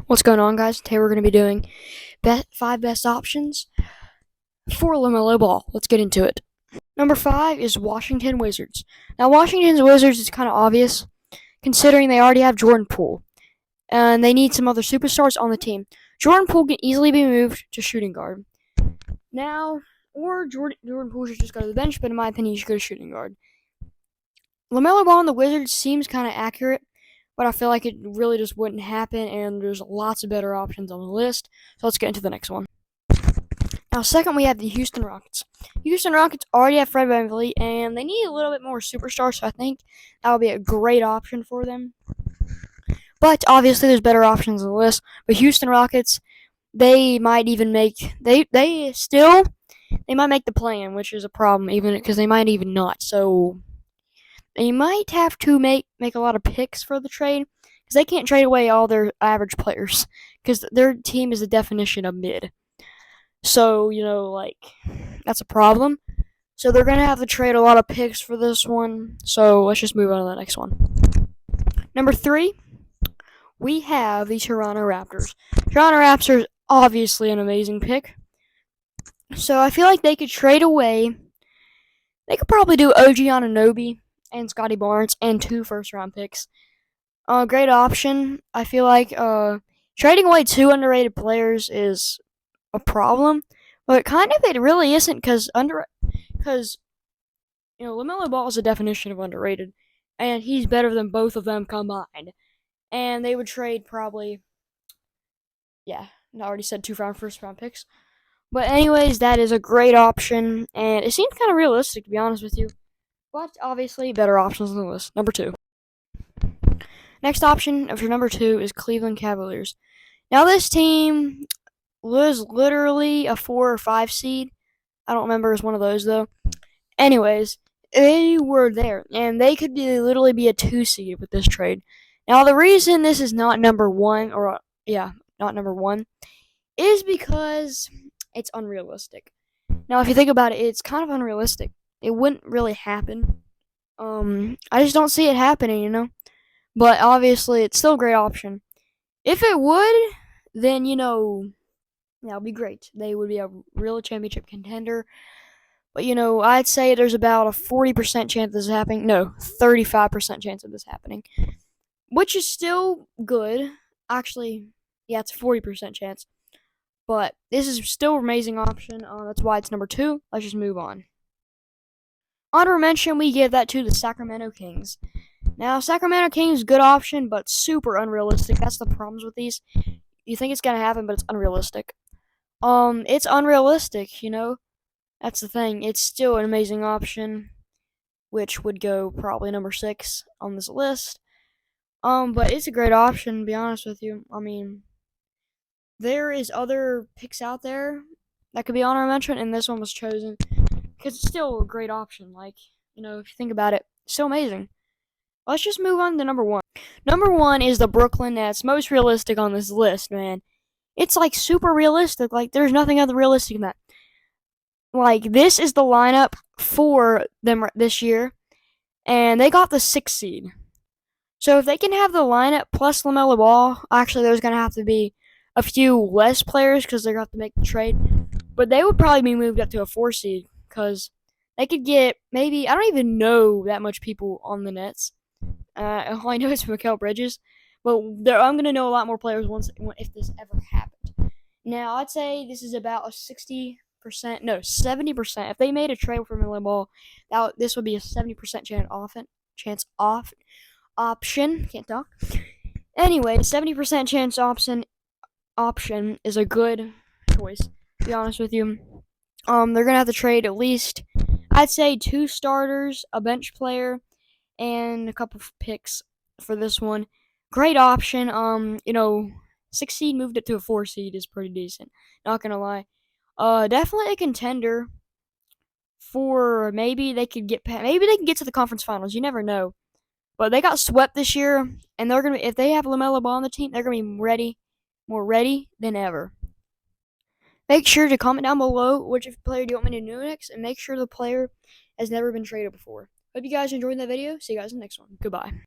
What's going on, guys? Today we're going to be doing 5 best options for Lamelo Ball. Let's get into it. Number 5 is Washington Wizards. Now, Washington's Wizards is kind of obvious, considering they already have Jordan Poole, and they need some other superstars on the team. Jordan Poole can easily be moved to shooting guard. Now, or Jordan Poole should just go to the bench, but in my opinion, he should go to shooting guard. Lamelo Ball on the Wizards seems kind of accurate, but I feel like it really just wouldn't happen, and there's lots of better options on the list. So let's get into the next one. Now, second, we have the Houston Rockets. Houston Rockets already have Fred VanVleet, and they need a little bit more superstars, so I think that would be a great option for them. But obviously, there's better options on the list. But Houston Rockets, they might even make they might make the play-in, which is a problem, even because they might even not. So they might have to make a lot of picks for the trade, because they can't trade away all their average players, because their team is the definition of mid. So, that's a problem. So they're going to have to trade a lot of picks for this one. So let's just move on to the next one. Number 3, we have the Toronto Raptors. Toronto Raptors, obviously an amazing pick. So I feel like they could trade away. They could probably do OG Anunoby and Scotty Barnes and 2 first-round picks. Great option. I feel like trading away 2 underrated players is a problem, but kind of it really isn't, because Lamelo Ball is the definition of underrated, and he's better than both of them combined. And they would trade probably, I already said 2 first-round picks. But anyways, that is a great option, and it seems kind of realistic, to be honest with you. But obviously, better options on the list. Number 2. Next option for number 2 is Cleveland Cavaliers. Now, this team was literally a 4 or 5 seed. I don't remember as one of those, though. Anyways, they were there, and they could literally be a 2 seed with this trade. Now, the reason this is not number 1, not number 1, is because it's unrealistic. Now, if you think about it, it's kind of unrealistic. It wouldn't really happen. I just don't see it happening, But obviously, it's still a great option. If it would, then, that would be great. They would be a real championship contender. But, I'd say there's about a 40% chance of this happening. No, 35% chance of this happening. Which is still good. Actually, it's a 40% chance. But this is still an amazing option. That's why it's number 2. Let's just move on. Honorable mention, we give that to the Sacramento Kings. Now, Sacramento Kings, good option, but super unrealistic. That's the problems with these. You think it's going to happen, but it's unrealistic. It's unrealistic, That's the thing. It's still an amazing option, which would go probably number 6 on this list. But it's a great option, to be honest with you. I mean, there is other picks out there that could be honorable mention, and this one was chosen because it's still a great option. If you think about it, it's still amazing. Let's just move on to number 1. Number 1 is the Brooklyn Nets, most realistic on this list, man. It's super realistic. There's nothing other realistic than that. This is the lineup for them this year, and they got the 6th seed. So if they can have the lineup plus LaMelo Ball, actually there's going to have to be a few less players because they're going to have to make the trade. But they would probably be moved up to a 4 seed because they could get maybe, I don't even know that much people on the Nets. All I know is Mikal Bridges. But I'm going to know a lot more players if this ever happened. Now, I'd say this is about a 70%. If they made a trade for LaMelo Ball, this would be a 70% chance option. Can't talk. Anyway, 70% chance option is a good choice, to be honest with you. They're going to have to trade at least, I'd say, 2 starters, a bench player, and a couple of picks for this one. Great option. 6 seed moved it to a 4 seed is pretty decent. Not gonna lie. Definitely a contender for maybe they could get to the conference finals. You never know. But they got swept this year, and they're gonna if they have LaMelo Ball on the team, they're gonna be more ready than ever. Make sure to comment down below which player do you want me to do next, and make sure the player has never been traded before. Hope you guys enjoyed that video. See you guys in the next one. Goodbye.